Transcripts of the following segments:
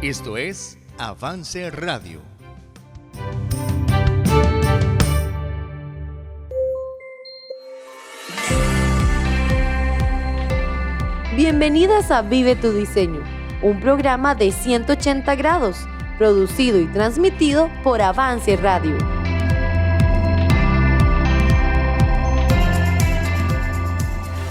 Esto es Avance Radio. Bienvenidas a Vive tu Diseño, un programa de 180 grados, producido y transmitido por Avance Radio.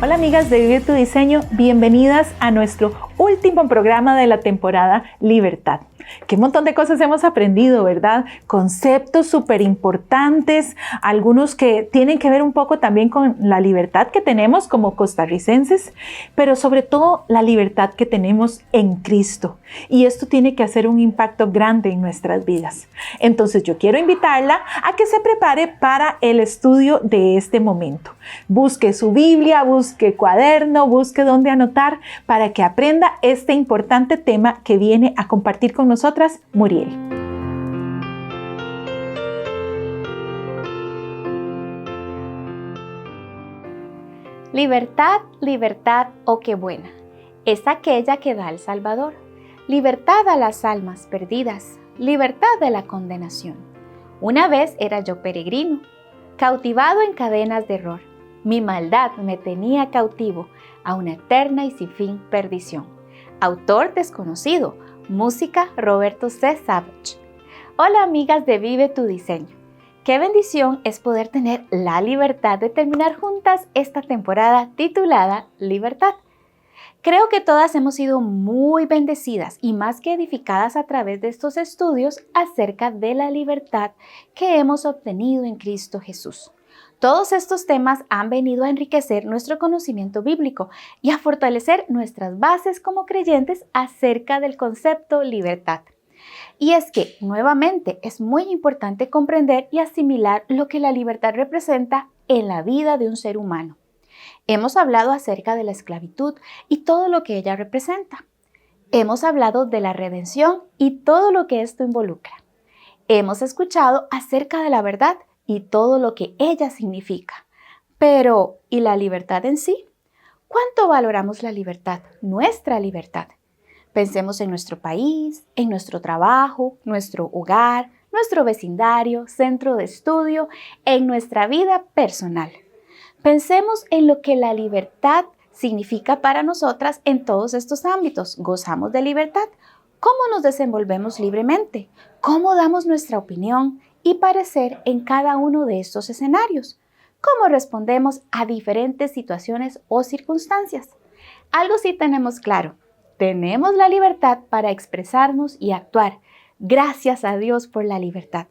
Hola amigas de Vive tu Diseño, bienvenidas a nuestro último programa de la temporada Libertad. Qué montón de cosas hemos aprendido, ¿verdad? Conceptos súper importantes, algunos que tienen que ver un poco también con la libertad que tenemos como costarricenses, pero sobre todo la libertad que tenemos en Cristo. Y esto tiene que hacer un impacto grande en nuestras vidas. Entonces yo quiero invitarla a que se prepare para el estudio de este momento. Busque su Biblia, busque cuaderno, busque dónde anotar para que aprenda este importante tema que viene a compartir con nosotras Muriel. Libertad, libertad, oh qué buena, es aquella que da el Salvador. Libertad a las almas perdidas, libertad de la condenación. Una vez era yo peregrino, cautivado en cadenas de error. Mi maldad me tenía cautivo a una eterna y sin fin perdición. Autor desconocido, música Roberto C. Savage. Hola amigas de Vive tu Diseño. Qué bendición es poder tener la libertad de terminar juntas esta temporada titulada Libertad. Creo que todas hemos sido muy bendecidas y más que edificadas a través de estos estudios acerca de la libertad que hemos obtenido en Cristo Jesús. Todos estos temas han venido a enriquecer nuestro conocimiento bíblico y a fortalecer nuestras bases como creyentes acerca del concepto libertad. Y es que, nuevamente, es muy importante comprender y asimilar lo que la libertad representa en la vida de un ser humano. Hemos hablado acerca de la esclavitud y todo lo que ella representa. Hemos hablado de la redención y todo lo que esto involucra. Hemos escuchado acerca de la verdad y todo lo que ella significa. Pero, ¿y la libertad en sí? ¿Cuánto valoramos la libertad, nuestra libertad? Pensemos en nuestro país, en nuestro trabajo, nuestro hogar, nuestro vecindario, centro de estudio, en nuestra vida personal. Pensemos en lo que la libertad significa para nosotras en todos estos ámbitos. ¿Gozamos de libertad? ¿Cómo nos desenvolvemos libremente? ¿Cómo damos nuestra opinión y parecer en cada uno de estos escenarios? ¿Cómo respondemos a diferentes situaciones o circunstancias? Algo sí tenemos claro. Tenemos la libertad para expresarnos y actuar. Gracias a Dios por la libertad.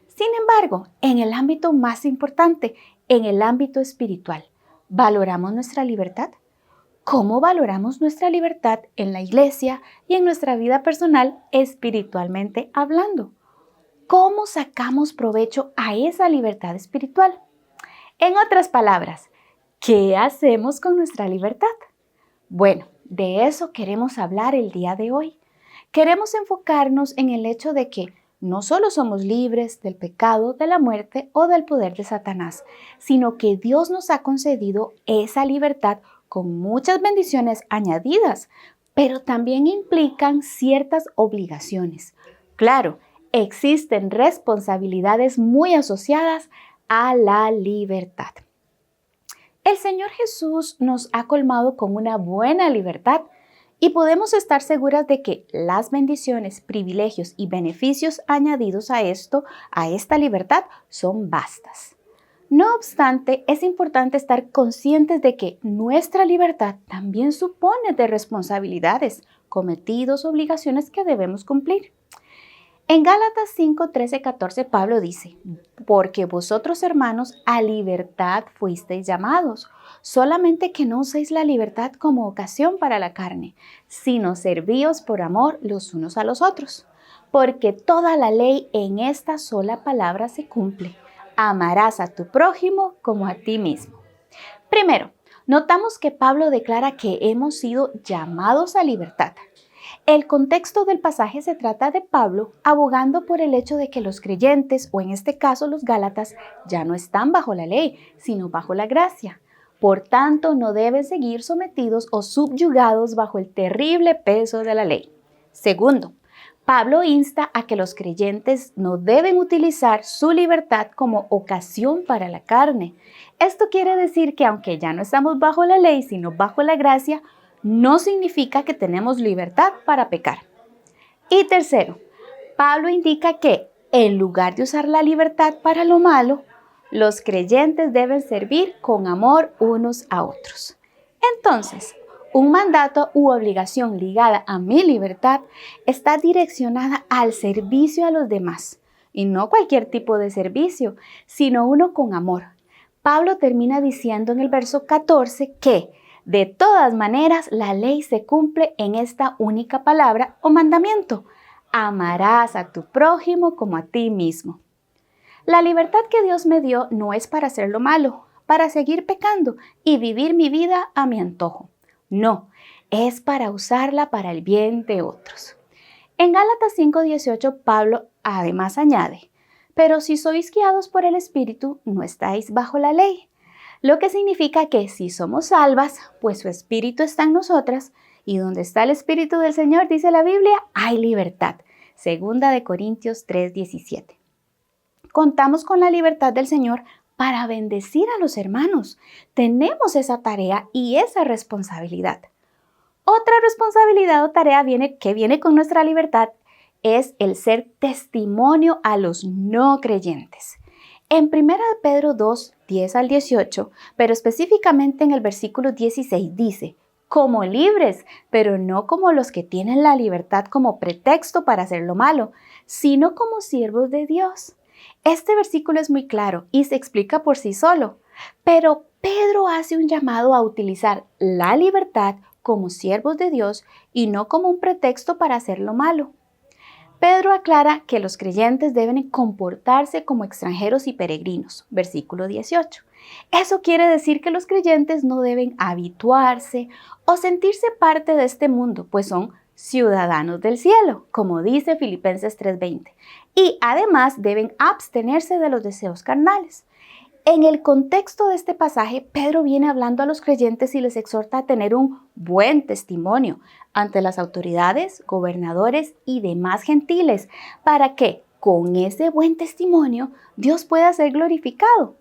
Sin embargo, en el ámbito más importante, en el ámbito espiritual, ¿valoramos nuestra libertad? ¿Cómo valoramos nuestra libertad en la iglesia y en nuestra vida personal espiritualmente hablando? ¿Cómo sacamos provecho a esa libertad espiritual? En otras palabras, ¿qué hacemos con nuestra libertad? Bueno, de eso queremos hablar el día de hoy. Queremos enfocarnos en el hecho de que no solo somos libres del pecado, de la muerte o del poder de Satanás, sino que Dios nos ha concedido esa libertad con muchas bendiciones añadidas, pero también implican ciertas obligaciones. Claro, existen responsabilidades muy asociadas a la libertad. El Señor Jesús nos ha colmado con una buena libertad y podemos estar seguras de que las bendiciones, privilegios y beneficios añadidos a esta libertad, son vastas. No obstante, es importante estar conscientes de que nuestra libertad también supone de responsabilidades, cometidos, obligaciones que debemos cumplir. En Gálatas 5, 13, 14, Pablo dice, porque vosotros, hermanos, a libertad fuisteis llamados, solamente que no uséis la libertad como ocasión para la carne, sino servíos por amor los unos a los otros. Porque toda la ley en esta sola palabra se cumple. Amarás a tu prójimo como a ti mismo. Primero, notamos que Pablo declara que hemos sido llamados a libertad. El contexto del pasaje se trata de Pablo abogando por el hecho de que los creyentes, o en este caso los gálatas, ya no están bajo la ley, sino bajo la gracia. Por tanto, no deben seguir sometidos o subyugados bajo el terrible peso de la ley. Segundo, Pablo insta a que los creyentes no deben utilizar su libertad como ocasión para la carne. Esto quiere decir que aunque ya no estamos bajo la ley, sino bajo la gracia, no significa que tenemos libertad para pecar. Y tercero, Pablo indica que en lugar de usar la libertad para lo malo, los creyentes deben servir con amor unos a otros. Entonces, un mandato u obligación ligada a mi libertad está direccionada al servicio a los demás, y no cualquier tipo de servicio, sino uno con amor. Pablo termina diciendo en el verso 14 que, de todas maneras, la ley se cumple en esta única palabra o mandamiento: amarás a tu prójimo como a ti mismo. La libertad que Dios me dio no es para hacer lo malo, para seguir pecando y vivir mi vida a mi antojo. No, es para usarla para el bien de otros. En Gálatas 5:18, Pablo además añade: pero si sois guiados por el Espíritu, no estáis bajo la ley. Lo que significa que si somos salvas, pues su Espíritu está en nosotras, y donde está el Espíritu del Señor, dice la Biblia, hay libertad. 2 Corintios 3:17. Contamos con la libertad del Señor para bendecir a los hermanos. Tenemos esa tarea y esa responsabilidad. Otra responsabilidad o tarea que viene con nuestra libertad es el ser testimonio a los no creyentes. En 1 Pedro 2, 10 al 18, pero específicamente en el versículo 16 dice: como libres, pero no como los que tienen la libertad como pretexto para hacer lo malo, sino como siervos de Dios. Este versículo es muy claro y se explica por sí solo, pero Pedro hace un llamado a utilizar la libertad como siervos de Dios y no como un pretexto para hacer lo malo. Pedro aclara que los creyentes deben comportarse como extranjeros y peregrinos, versículo 18. Eso quiere decir que los creyentes no deben habituarse o sentirse parte de este mundo, pues son ciudadanos del cielo, como dice Filipenses 3:20. Y además deben abstenerse de los deseos carnales. En el contexto de este pasaje, Pedro viene hablando a los creyentes y les exhorta a tener un buen testimonio ante las autoridades, gobernadores y demás gentiles, para que con ese buen testimonio Dios pueda ser glorificado.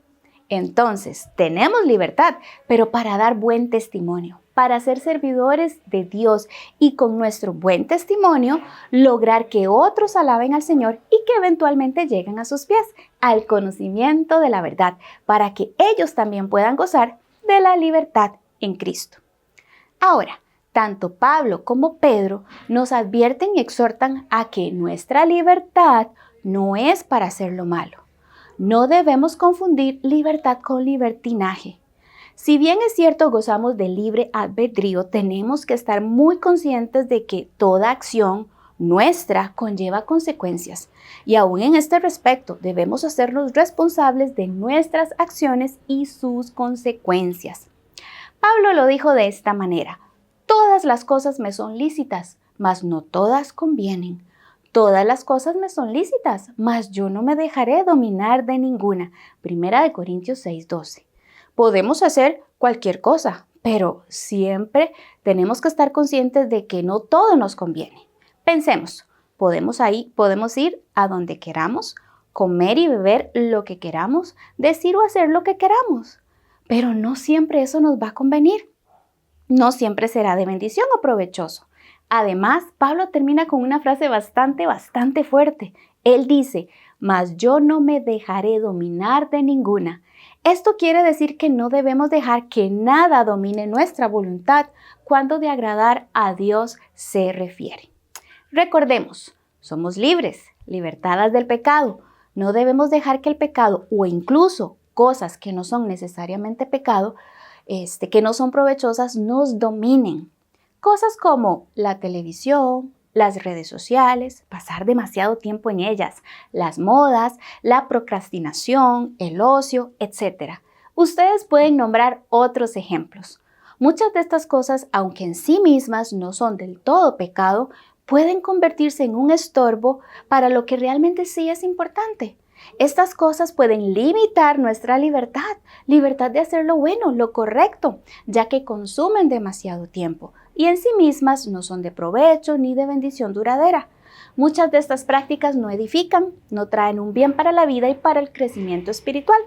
Entonces, tenemos libertad, pero para dar buen testimonio, para ser servidores de Dios y con nuestro buen testimonio lograr que otros alaben al Señor y que eventualmente lleguen a sus pies al conocimiento de la verdad, para que ellos también puedan gozar de la libertad en Cristo. Ahora, tanto Pablo como Pedro nos advierten y exhortan a que nuestra libertad no es para hacer lo malo. No debemos confundir libertad con libertinaje. Si bien es cierto gozamos de libre albedrío, tenemos que estar muy conscientes de que toda acción nuestra conlleva consecuencias. Y aún en este respecto debemos hacernos responsables de nuestras acciones y sus consecuencias. Pablo lo dijo de esta manera: todas las cosas me son lícitas, mas no todas convienen. Todas las cosas me son lícitas, mas yo no me dejaré dominar de ninguna. 1 Corintios 6:12. Podemos hacer cualquier cosa, pero siempre tenemos que estar conscientes de que no todo nos conviene. Pensemos, podemos ir a donde queramos, comer y beber lo que queramos, decir o hacer lo que queramos, pero no siempre eso nos va a convenir. No siempre será de bendición o provechoso. Además, Pablo termina con una frase bastante fuerte. Él dice: mas yo no me dejaré dominar de ninguna. Esto quiere decir que no debemos dejar que nada domine nuestra voluntad cuando de agradar a Dios se refiere. Recordemos, somos libres, libertadas del pecado. No debemos dejar que el pecado o incluso cosas que no son necesariamente pecado, que no son provechosas, nos dominen. Cosas como la televisión, las redes sociales, pasar demasiado tiempo en ellas, las modas, la procrastinación, el ocio, etc. Ustedes pueden nombrar otros ejemplos. Muchas de estas cosas, aunque en sí mismas no son del todo pecado, pueden convertirse en un estorbo para lo que realmente sí es importante. Estas cosas pueden limitar nuestra libertad de hacer lo bueno, lo correcto, ya que consumen demasiado tiempo y en sí mismas no son de provecho ni de bendición duradera. Muchas de estas prácticas no edifican, no traen un bien para la vida y para el crecimiento espiritual.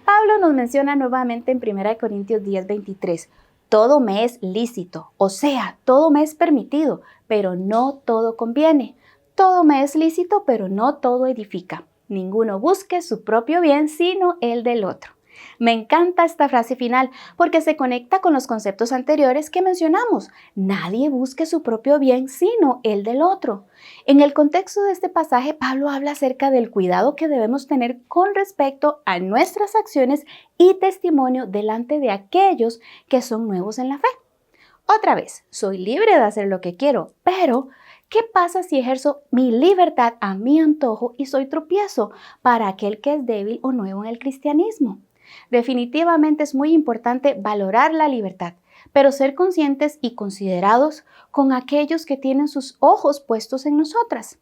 Pablo nos menciona nuevamente en 1 Corintios 10:23, todo me es lícito, o sea, todo me es permitido, pero no todo conviene. Todo me es lícito, pero no todo edifica. Ninguno busque su propio bien, sino el del otro. Me encanta esta frase final porque se conecta con los conceptos anteriores que mencionamos. Nadie busque su propio bien, sino el del otro. En el contexto de este pasaje, Pablo habla acerca del cuidado que debemos tener con respecto a nuestras acciones y testimonio delante de aquellos que son nuevos en la fe. Otra vez, soy libre de hacer lo que quiero, pero ¿qué pasa si ejerzo mi libertad a mi antojo y soy tropiezo para aquel que es débil o nuevo en el cristianismo? Definitivamente es muy importante valorar la libertad, pero ser conscientes y considerados con aquellos que tienen sus ojos puestos en nosotras.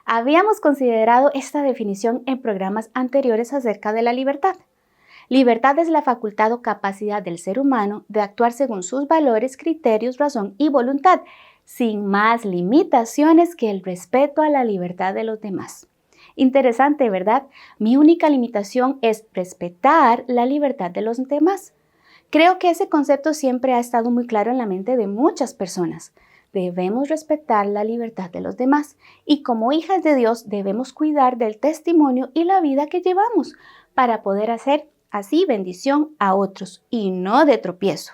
Habíamos considerado esta definición en programas anteriores acerca de la libertad. Libertad es la facultad o capacidad del ser humano de actuar según sus valores, criterios, razón y voluntad, sin más limitaciones que el respeto a la libertad de los demás. Interesante, ¿verdad? Mi única limitación es respetar la libertad de los demás. Creo que ese concepto siempre ha estado muy claro en la mente de muchas personas. Debemos respetar la libertad de los demás y como hijas de Dios debemos cuidar del testimonio y la vida que llevamos para poder hacer así bendición a otros y no de tropiezo.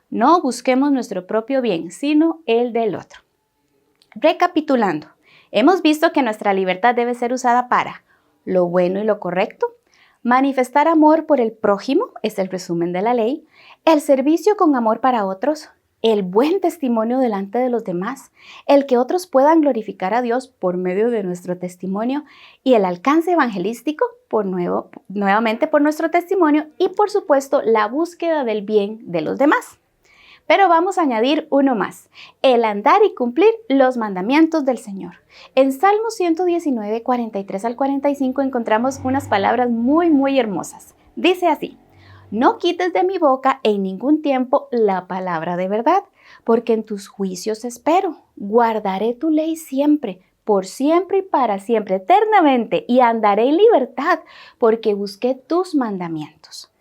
No busquemos nuestro propio bien, sino el del otro. Recapitulando. Hemos visto que nuestra libertad debe ser usada para lo bueno y lo correcto, manifestar amor por el prójimo, es el resumen de la ley, el servicio con amor para otros, el buen testimonio delante de los demás, el que otros puedan glorificar a Dios por medio de nuestro testimonio y el alcance evangelístico nuevamente por nuestro testimonio y por supuesto la búsqueda del bien de los demás. Pero vamos a añadir uno más, el andar y cumplir los mandamientos del Señor. En Salmo 119, 43 al 45 encontramos unas palabras muy hermosas. Dice así, no quites de mi boca en ningún tiempo la palabra de verdad, porque en tus juicios espero. Guardaré tu ley siempre, por siempre y para siempre, eternamente, y andaré en libertad, porque busqué tus mandamientos.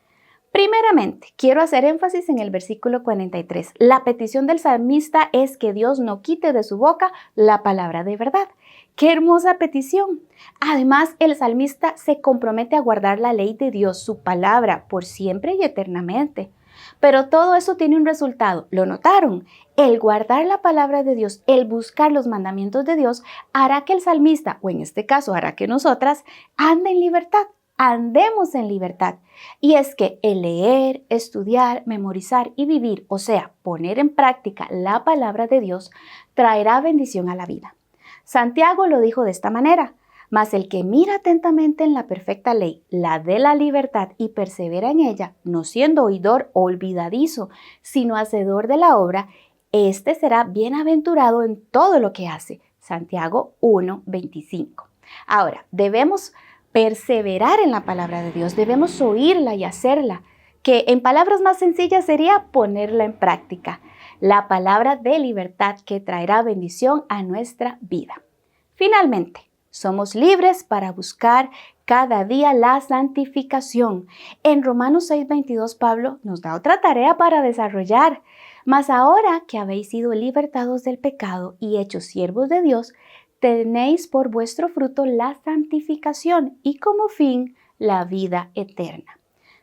Primeramente, quiero hacer énfasis en el versículo 43. La petición del salmista es que Dios no quite de su boca la palabra de verdad. ¡Qué hermosa petición! Además, el salmista se compromete a guardar la ley de Dios, su palabra, por siempre y eternamente. Pero todo eso tiene un resultado. ¿Lo notaron? El guardar la palabra de Dios, el buscar los mandamientos de Dios, hará que el salmista, o en este caso hará que nosotras, ande en libertad. Andemos en libertad. Y es que el leer, estudiar, memorizar y vivir, o sea, poner en práctica la palabra de Dios, traerá bendición a la vida. Santiago lo dijo de esta manera, mas el que mira atentamente en la perfecta ley, la de la libertad y persevera en ella, no siendo oidor o olvidadizo, sino hacedor de la obra, éste será bienaventurado en todo lo que hace. Santiago 1:25. Ahora, debemos perseverar en la palabra de Dios, debemos oírla y hacerla, que en palabras más sencillas sería ponerla en práctica, la palabra de libertad que traerá bendición a nuestra vida. Finalmente, somos libres para buscar cada día la santificación. En Romanos 6:22 Pablo nos da otra tarea para desarrollar. Mas ahora que habéis sido libertados del pecado y hechos siervos de Dios, tenéis por vuestro fruto la santificación y como fin la vida eterna.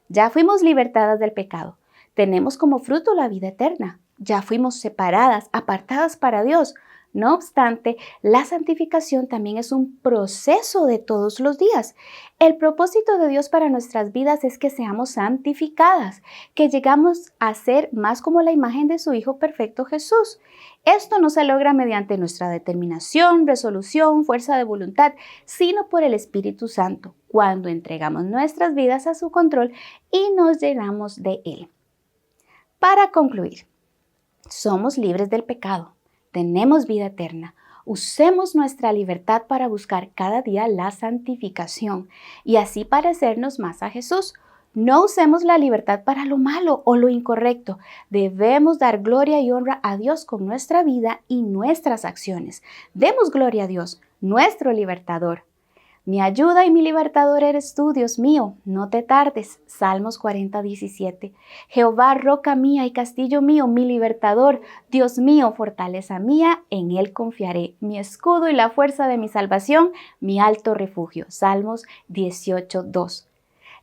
Ya fuimos libertadas del pecado. Tenemos como fruto la vida eterna. Ya fuimos separadas, apartadas para Dios. No obstante, la santificación también es un proceso de todos los días. El propósito de Dios para nuestras vidas es que seamos santificadas, que llegamos a ser más como la imagen de su Hijo perfecto Jesús. Esto no se logra mediante nuestra determinación, resolución, fuerza de voluntad, sino por el Espíritu Santo, cuando entregamos nuestras vidas a su control y nos llenamos de Él. Para concluir, somos libres del pecado. Tenemos vida eterna. Usemos nuestra libertad para buscar cada día la santificación y así parecernos más a Jesús. No usemos la libertad para lo malo o lo incorrecto. Debemos dar gloria y honra a Dios con nuestra vida y nuestras acciones. Demos gloria a Dios, nuestro libertador. Mi ayuda y mi libertador eres tú, Dios mío, no te tardes. Salmos 40:17. Jehová, roca mía y castillo mío, mi libertador, Dios mío, fortaleza mía, en él confiaré. Mi escudo y la fuerza de mi salvación, mi alto refugio. Salmos 18:2.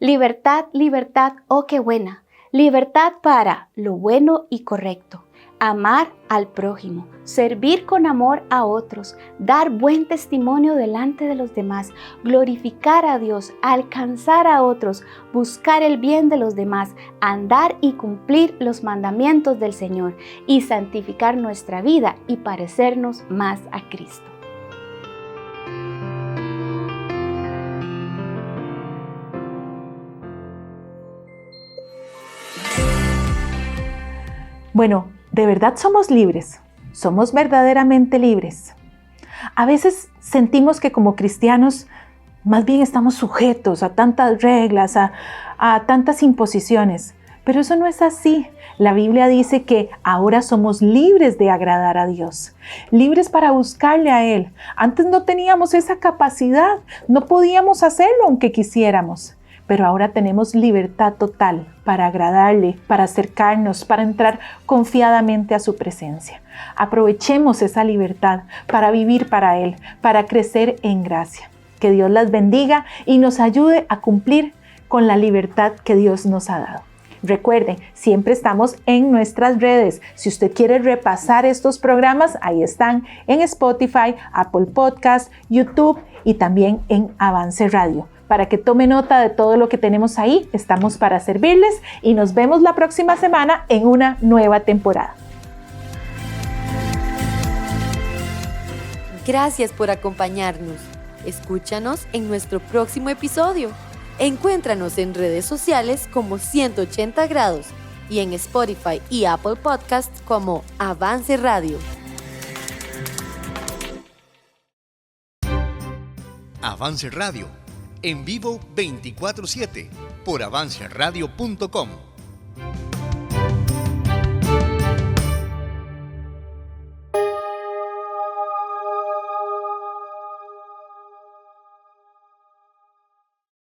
Libertad, libertad, oh qué buena. Libertad para lo bueno y correcto. Amar al prójimo, servir con amor a otros, dar buen testimonio delante de los demás, glorificar a Dios, alcanzar a otros, buscar el bien de los demás, andar y cumplir los mandamientos del Señor y santificar nuestra vida y parecernos más a Cristo. Bueno, ¿de verdad somos libres? ¿Somos verdaderamente libres? A veces sentimos que como cristianos más bien estamos sujetos a tantas reglas, a tantas imposiciones, pero eso no es así. La Biblia dice que ahora somos libres de agradar a Dios, libres para buscarle a Él. Antes no teníamos esa capacidad, no podíamos hacerlo aunque quisiéramos. Pero ahora tenemos libertad total para agradarle, para acercarnos, para entrar confiadamente a su presencia. Aprovechemos esa libertad para vivir para Él, para crecer en gracia. Que Dios las bendiga y nos ayude a cumplir con la libertad que Dios nos ha dado. Recuerden, siempre estamos en nuestras redes. Si usted quiere repasar estos programas, ahí están en Spotify, Apple Podcast, YouTube y también en Avance Radio. Para que tome nota de todo lo que tenemos ahí, estamos para servirles y nos vemos la próxima semana en una nueva temporada. Gracias por acompañarnos. Escúchanos en nuestro próximo episodio. Encuéntranos en redes sociales como 180 grados y en Spotify y Apple Podcast como Avance Radio. Avance Radio, en vivo 24/7 por avanceradio.com.